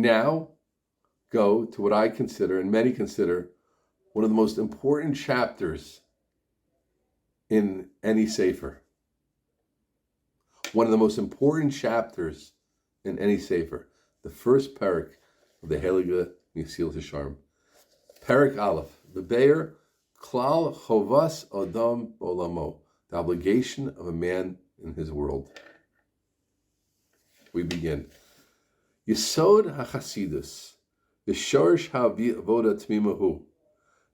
now go to what I consider, and many consider, one of the most important chapters in any sefer. One of the most important chapters in any sefer. The first Perek of the Heilige Mesilas Yesharim. Perek Alef. The Be'er Klal Chovas Adam Olamo. The obligation of a man in his world. We begin. Yesod HaChasidus. The Shorish HaAvoda Tmimahu.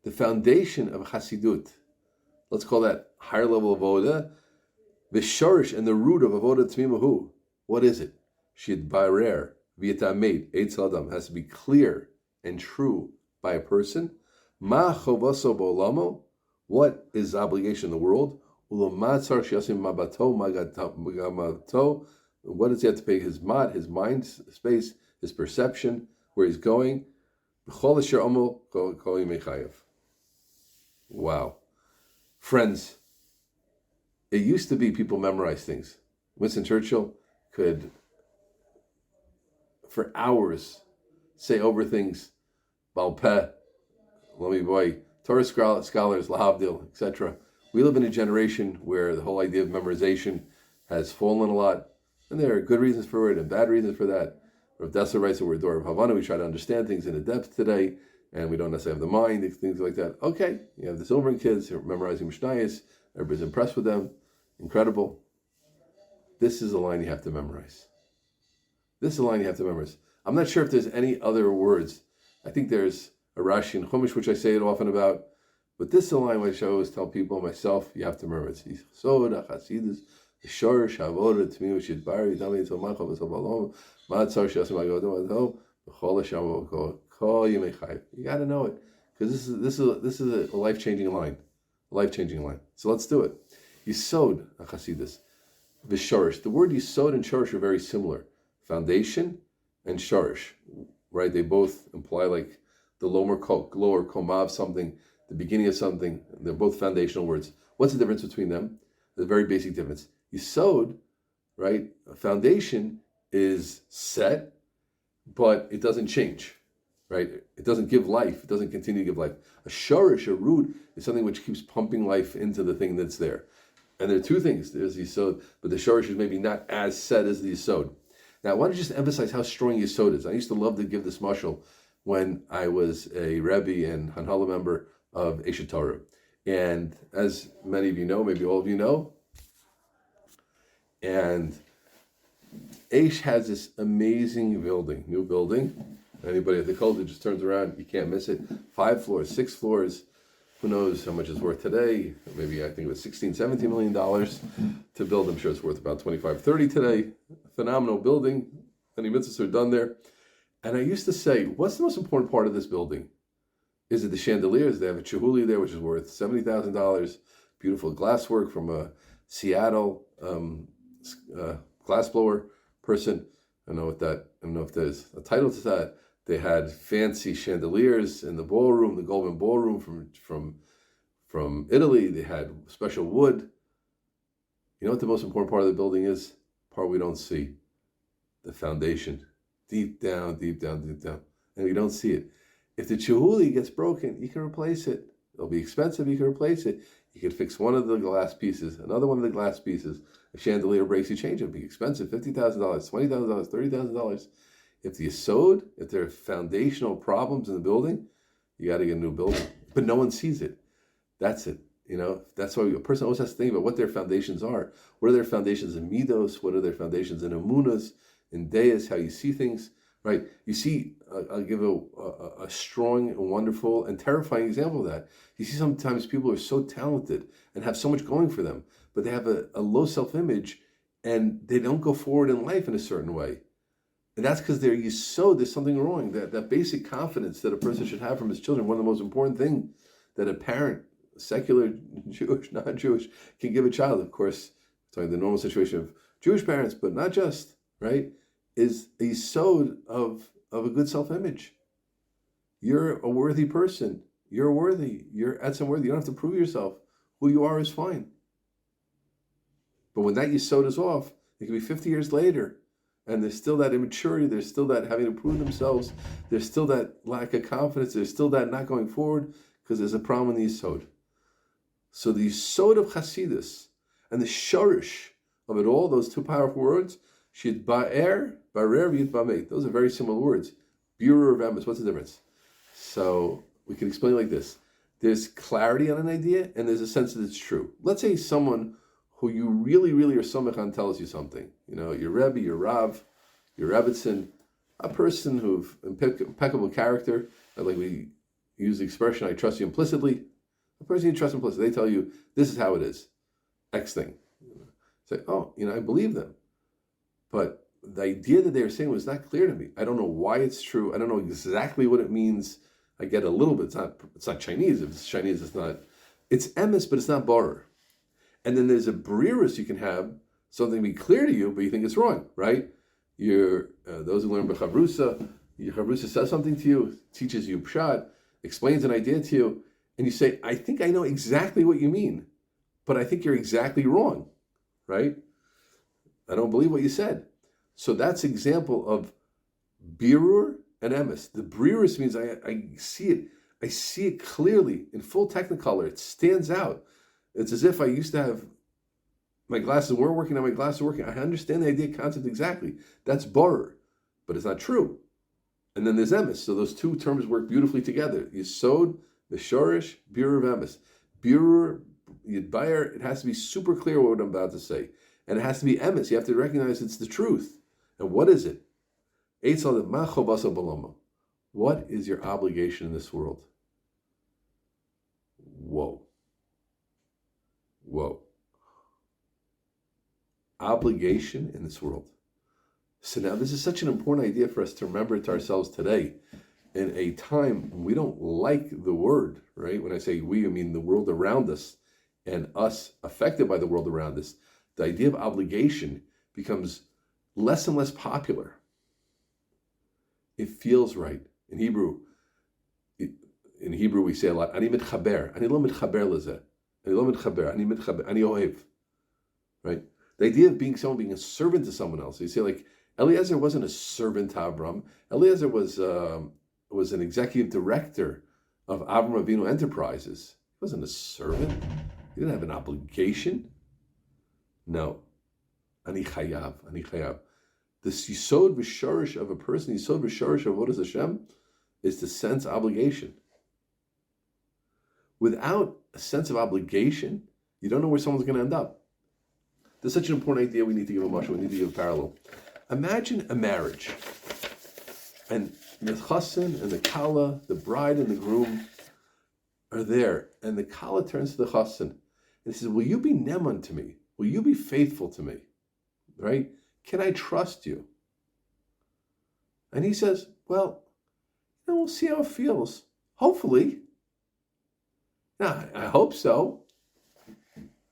The foundation of Chasidut. Let's call that higher level Avoda. The Shorish and the root of Avoda Tmimahu. What is it? Shid Barer. V'yitamed. Eitz Adam. Has to be clear and true by a person. Ma Chovaso Bolamo. What is the obligation in the world? Ulomatzar Shiasim Mabato Magamato. What does he have to pay? His mind space, his perception, where he's going. Wow. Friends, it used to be people memorize things. Winston Churchill could, for hours, say over things, Balpeh, Lomi Boy, Torah scholars, Lahavdil, etc. We live in a generation where the whole idea of memorization has fallen a lot. And there are good reasons for it and bad reasons for that. Rav Dessler writes that we're Dor of Havana. We try to understand things in a depth today, and we don't necessarily have the mind, things like that. Okay, you have the Silverin kids who are memorizing Mishnayos. Everybody's impressed with them. Incredible. This is a line you have to memorize. This is a line you have to memorize. I'm not sure if there's any other words. I think there's a Rashi and Chumash, which I say it often about. But this is a line which I always tell people, myself, you have to memorize. Soda, Chasidus, the Shorish, Havoda, Tmimu, Shidbari, Dami, Tomacha, Vasabalom, Matzar, Shasim, Agodom, Bechol Hashem, Kol Yemei Chai. You got to know it, because this is a life-changing line, So let's do it. Yisod, Chasidus, V'Shorish. The word Yisod and Shorish are very similar. Foundation and Shorish, right? They both imply like the lower koma of something, the beginning of something. They're both foundational words. What's the difference between them? There's a very basic difference. Yisod, right? A foundation is set, but it doesn't change, right? It doesn't give life. It doesn't continue to give life. A shorish, a root, is something which keeps pumping life into the thing that's there. And there are two things. There's Yisod, but the shorish is maybe not as set as the Yisod. Now, I want to just emphasize how strong Yisod is. I used to love to give this mashal when I was a Rebbe and Hanhala member of Eshet Torah. And as many of you know, maybe all of you know, and Aish has this amazing building, new building. Anybody at the college just turns around, you can't miss it. 5 floors, 6 floors. Who knows how much it's worth today? Maybe I think it was $16, $17 million to build. I'm sure it's worth about 25, 30 today. Phenomenal building. Many mitzvahs are done there. And I used to say, what's the most important part of this building? Is it the chandeliers? They have a chihuli there, which is worth $70,000. Beautiful glasswork from a Seattle glassblower person. I don't know if there's a title to that. They had fancy chandeliers in the ballroom, the Golden Ballroom from Italy. They had special wood. You know what the most important part of the building is? Part we don't see. The foundation. Deep down, deep down, deep down. And we don't see it. If the chihuli gets broken, you can replace it. It'll be expensive, you can replace it. You can fix one of the glass pieces, another one of the glass pieces. A chandelier breaks, you change it. It'll be expensive, $50,000, $20,000, $30,000. If the yesod, if there are foundational problems in the building, you got to get a new building. But no one sees it. That's it. You know, that's why a person always has to think about what their foundations are. What are their foundations in midos? What are their foundations in emunas, in deis, how you see things, right? You see, I'll give a strong and wonderful and terrifying example of that. You see sometimes people are so talented and have so much going for them, but they have a low self-image and they don't go forward in life in a certain way. And that's because there's something wrong. That basic confidence that a person should have from his children, one of the most important things that a parent, secular, Jewish, non-Jewish, can give a child. Of course, talking the normal situation of Jewish parents, but not just, right, is a yesod of a good self-image. You're a worthy person. You're worthy. You're etzem worthy. You don't have to prove yourself. Who you are is fine. But when that yesod is off, it can be 50 years later. And there's still that immaturity, there's still that having to prove themselves, there's still that lack of confidence, there's still that not going forward, because there's a problem in the Yisod. So the Yisod of Hasidus and the Shorish of it all, those two powerful words, Shid Ba'er, Barer, Yid Ba'meit. Those are very similar words. Burer of emes. What's the difference? So we can explain it like this. There's clarity on an idea, and there's a sense that it's true. Let's say someone who you really, really are somech on tells you something. Your Rebbe, your Rav, your Rebbitzin, a person who've impeccable character, like we use the expression, I trust you implicitly. A person you trust implicitly, they tell you, this is how it is, X thing. Say, I believe them. But the idea that they were saying was not clear to me. I don't know why it's true. I don't know exactly what it means. I get a little bit. It's not Chinese. If it's Chinese, it's not. It's emes, but it's not borer. And then there's a beriris you can have, something be clear to you, but you think it's wrong, right? Those who learn b'chavrusa, your chavrusa says something to you, teaches you pshat, explains an idea to you, and you say, I think I know exactly what you mean, but I think you're exactly wrong, right? I don't believe what you said. So that's example of birur and emes. The beriris means I see it clearly in full technicolor. It stands out. It's as if I used to have my glasses weren't working, now my glasses are working. I understand the idea concept exactly. That's borer, but it's not true. And then there's emes. So those two terms work beautifully together. Yisod, the shorish, birur of emes. Birur, yidbayer, it has to be super clear what I'm about to say. And it has to be emes. You have to recognize it's the truth. And what is it? What is your obligation in this world? Whoa. Obligation in this world. So now this is such an important idea for us to remember to ourselves today, in a time when we don't like the word, right? When I say we, I mean the world around us and us affected by the world around us. The idea of obligation becomes less and less popular. It feels right. In Hebrew we say a lot, ani mitchaber, ani lo mitchaber lezeh, ani lo mitchaber, ani mitchaber, ani ohev. Right? The idea of being a servant to someone else. You say like, Eliezer wasn't a servant to Avram. Eliezer was an executive director of Avram Avinu Enterprises. He wasn't a servant. He didn't have an obligation. No. Ani chayav. The yisod v'shorish of a person, yisod v'shorish of what is Hashem, is the sense of obligation. Without a sense of obligation, you don't know where someone's going to end up. There's such an important idea, we need to give a mashal, we need to give a parallel. Imagine a marriage, and the chassan and the kala, the bride and the groom, are there, and the kala turns to the chassan, and he says, will you be neman to me? Will you be faithful to me? Right? Can I trust you? And he says, well, we'll see how it feels. Hopefully. Now, I hope so.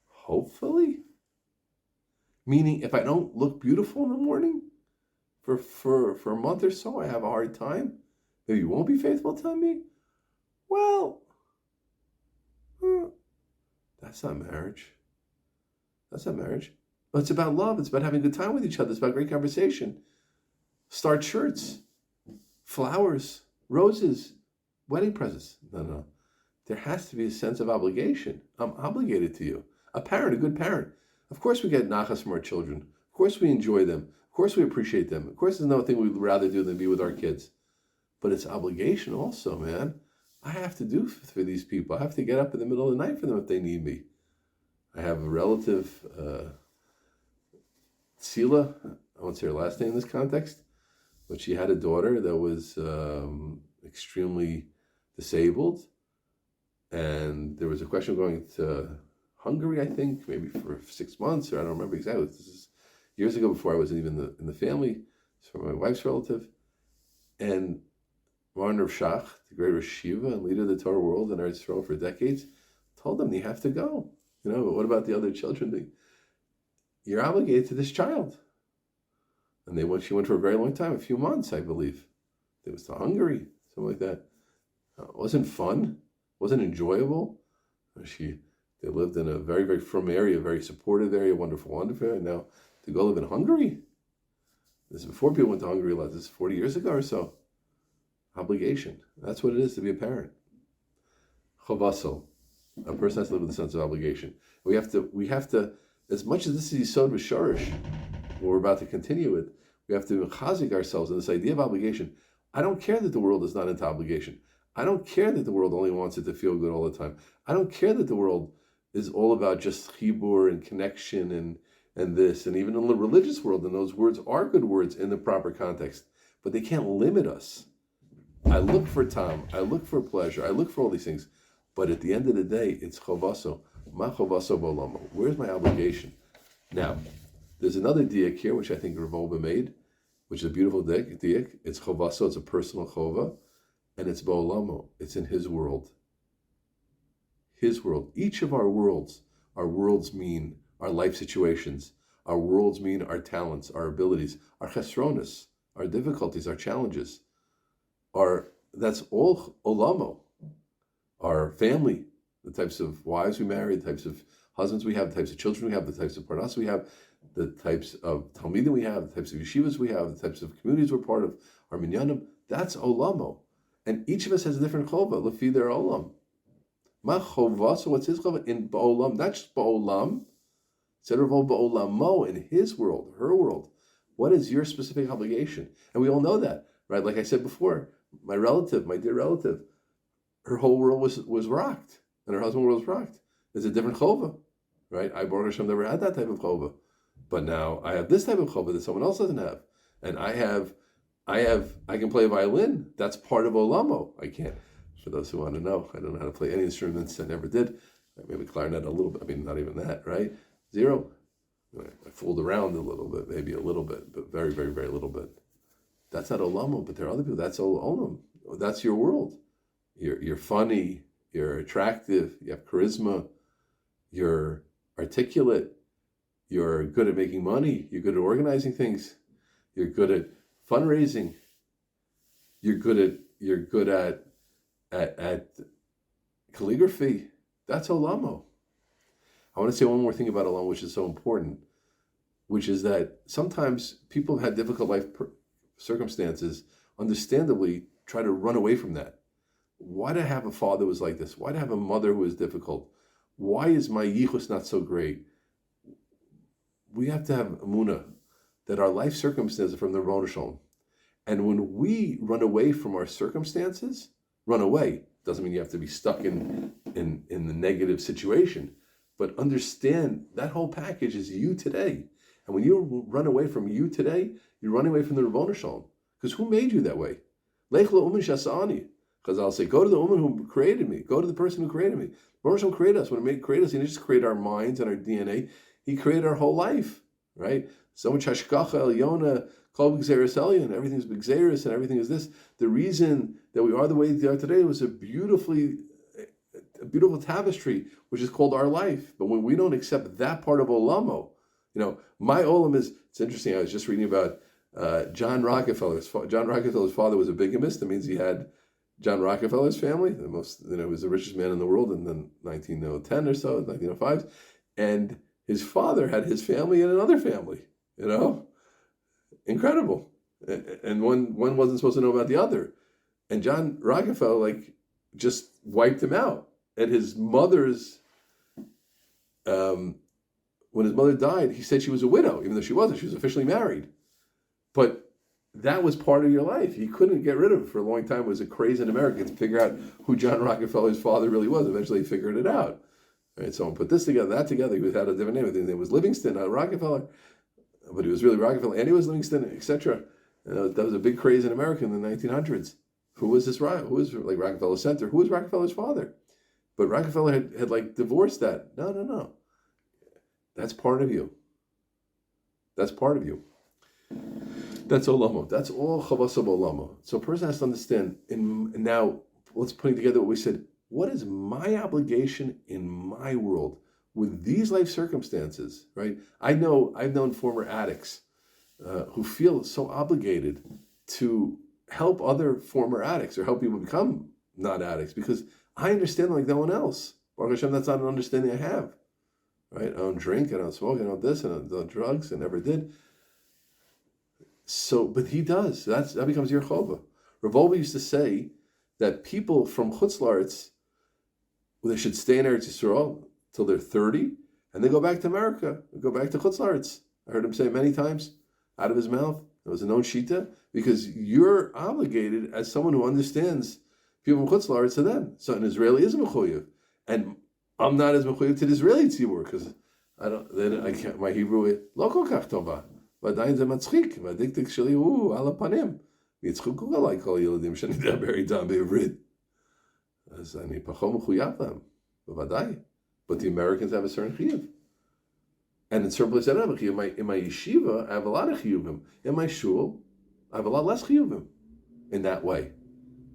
Hopefully. Meaning, if I don't look beautiful in the morning for a month or so, I have a hard time. Maybe you won't be faithful to me? Well, that's not marriage. That's not marriage. But it's about love. It's about having a good time with each other. It's about great conversation. Starched shirts, flowers, roses, wedding presents. No. There has to be a sense of obligation. I'm obligated to you. A parent, a good parent. Of course we get nachas from our children. Of course we enjoy them. Of course we appreciate them. Of course there's no thing we'd rather do than be with our kids. But it's obligation also, man. I have to do for these people. I have to get up in the middle of the night for them if they need me. I have a relative, Tzila, I won't say her last name in this context, but she had a daughter that was extremely disabled. And there was a question going to Hungary, I think, maybe for 6 months, or I don't remember exactly. This is years ago before I was even in the family. It's from my wife's relative. And Maran Rav Shach, the great Rosh Yeshivah and leader of the Torah world in Eretz Yisrael for decades, told them, you have to go. But what about the other children? You're obligated to this child. And she went for a very long time, a few months, I believe. It was to Hungary, something like that. It wasn't fun. It wasn't enjoyable. They lived in a very, very frum area, very supportive area, wonderful area. Now, to go live in Hungary, This is before people went to Hungary. This is 40 years ago or so. Obligation. That's what it is to be a parent. Chavasel. A person has to live with a sense of obligation. We have to, as much as this is Yisod V'Shorish, what we're about to continue with, we have to chazik ourselves in this idea of obligation. I don't care that the world is not into obligation. I don't care that the world only wants it to feel good all the time. I don't care that the world is all about just chibur and connection and this, and even in the religious world, and those words are good words in the proper context, but they can't limit us. I look for Tom, I look for pleasure, I look for all these things, but at the end of the day, it's chovaso. Ma chovaso bolamo. Where's my obligation? Now, there's another diak here, which I think Rav Olba made, which is a beautiful diak. It's chovaso, it's a personal chova, and it's bolamo. It's in his world. His world. Each of our worlds mean our life situations. Our worlds mean our talents, our abilities, our chesronis, our difficulties, our challenges. That's all olamo. Our family, the types of wives we marry, the types of husbands we have, the types of children we have, the types of parnas we have, the types of talmidim we have, the types of yeshivas we have, the types of communities we're part of, our minyanim. That's olamo. And each of us has a different chova, lefi their olam. Ma chova, so what's his chova? In ba'olam, not just ba'olam, instead of ba'olamo, in his world, her world. What is your specific obligation? And we all know that, right? Like I said before, my dear relative, her whole world was rocked, and her husband's world was rocked. It's a different chova, right? I, Baruch Hashem, never had that type of chova, but now I have this type of chova that someone else doesn't have, and I can play a violin. That's part of olamo. I can't. For those who want to know, I don't know how to play any instruments. I never did. Maybe clarinet a little bit. I mean, not even that, right? Zero. I fooled around a little bit, maybe a little bit, but very, very, very little bit. That's not olamo, but there are other people. That's olam. That's your world. You're funny, you're attractive, you have charisma, you're articulate, you're good at making money, you're good at organizing things, you're good at fundraising, you're good at calligraphy. That's olamo. I want to say one more thing about olamo, which is so important, which is that sometimes people have had difficult life circumstances, understandably try to run away from that. Why do I have a father who was like this? Why do I have a mother who was difficult? Why is my yichus not so great? We have to have emunah that our life circumstances are from the Yerushalaim. And when we run away from our circumstances, run away. Doesn't mean you have to be stuck in the negative situation, but understand that whole package is you today. And when you run away from you today, you're running away from the Yerushalaim. Because who made you that way? Lech le'umin shasani. Because I'll say, go to the woman who created me. Go to the person who created me. Baruch created us. When He created us, He didn't just create our minds and our DNA. He created our whole life, right? So much hashkacha elyona, kol b'gzeirus elyon. Everything's b'gzeirus and everything is this. The reason that we are the way we are today was a beautiful tapestry, which is called our life. But when we don't accept that part of olamo, my olam is, it's interesting, I was just reading about John Rockefeller. John Rockefeller's father was a bigamist. That means he had John Rockefeller's family, the most, was the richest man in the world in the 1910 or so, 1905. And his father had his family and another family, incredible. And one wasn't supposed to know about the other. And John Rockefeller, just wiped him out. And his mother's, when his mother died, he said she was a widow, even though she wasn't. She was officially married. But that was part of your life. He couldn't get rid of it for a long time. It was a craze in America to figure out who John Rockefeller's father really was. Eventually he figured it out. Right? Someone put this together, that together. He had a different name. His name was Livingston, not Rockefeller. But he was really Rockefeller, and he was Livingston, etc. That was a big craze in America in the 1900s. Who was this? Who was like Rockefeller Center? Who was Rockefeller's father? But Rockefeller had divorced that. No. That's part of you. That's part of you. That's olamo. That's all chavasab olamo. So a person has to understand. And now let's put together what we said. What is my obligation in my world with these life circumstances? Right? I've known former addicts who feel so obligated to help other former addicts or help people become not addicts because I understand like no one else. Baruch Hashem, that's not an understanding I have. Right? I don't drink, I don't smoke, I don't this, and I don't drugs, I never did. So, but he does. That becomes your chova. Rav Wolbe used to say that people from Chutz La'aretz, they should stay in Eretz Yisrael till they're 30, and they go back to America, go back to Chutz La'aretz. I heard him say it many times out of his mouth. It was a known shita, because you're obligated as someone who understands people from Chutz La'aretz to them. So an Israeli is a mechuyev, and I'm not as mechuyev to the Israeli tzibur, because I can't. My Hebrew lo kol kach tova. V'adayin ze matzchik. V'adiktik sheli hu ala panim. Yitzchuku alai kol yeladim shani daber itam be'ivrit. As ani pachom mechuyav them. V'adayin. But the Americans have a certain chiyuv. And in certain places I don't have a chiyuv. In my yeshiva, I have a lot of chiyuvim. In my shul, I have a lot less chiyuvim in that way.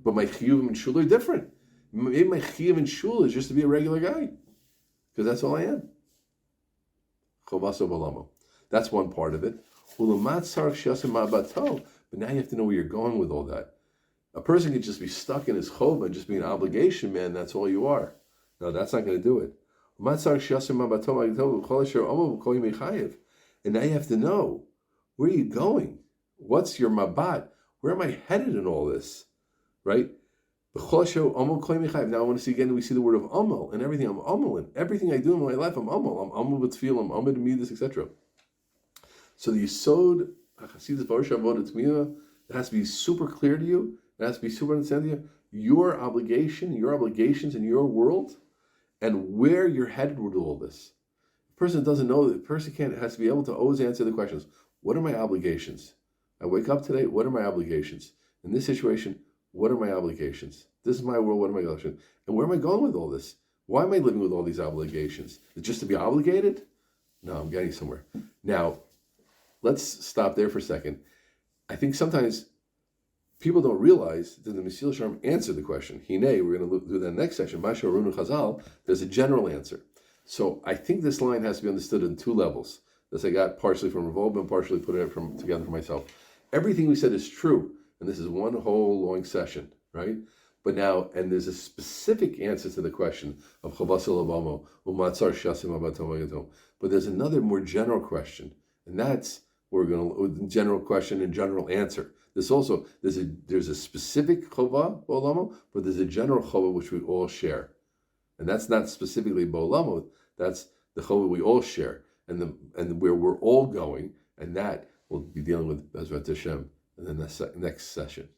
But my chiyuvim in shul are different. Maybe my chiyuv in shul is just to be a regular guy, because that's all I am. Chovaso balamo. That's one part of it. But now you have to know where you're going with all that. A person could just be stuck in his chova and just be an obligation man. That's all you are. No, that's not going to do it. And now you have to know, where are you going? What's your mabat? Where am I headed in all this? Right? Now I want to see again, we see the word of amal and everything. I'm amal in everything I do in my life. I'm amal. I'm amal with feel. I'm amal to me this, etc. So the yisod, it has to be super clear to you. It has to be super understanding to you. Your obligation, your obligations in your world, and where you're headed with all this. The person doesn't know. The person has to be able to always answer the questions. What are my obligations? I wake up today. What are my obligations? In this situation, what are my obligations? This is my world. What are my obligations? And where am I going with all this? Why am I living with all these obligations? Is it just to be obligated? No, I'm getting somewhere. Now, let's stop there for a second. I think sometimes people don't realize that the Mesilas Yesharim answered the question. Hine, we're going to do that next section. Masha Arunu Chazal, there's a general answer. So I think this line has to be understood in two levels. This I got partially from Rav Wolbe and partially put it together for myself. Everything we said is true, and this is one whole long session, right? But now, and there's a specific answer to the question of Chavasel Abamo, Umatzar Shasim Abatom. But there's another more general question, and that's we're going to general question and general answer. There's a specific chova b'olamo, but there's a general chova which we all share, and that's not specifically b'olamo. That's the chova we all share, and where we're all going, and that we'll be dealing with Bezrat Hashem in the next session.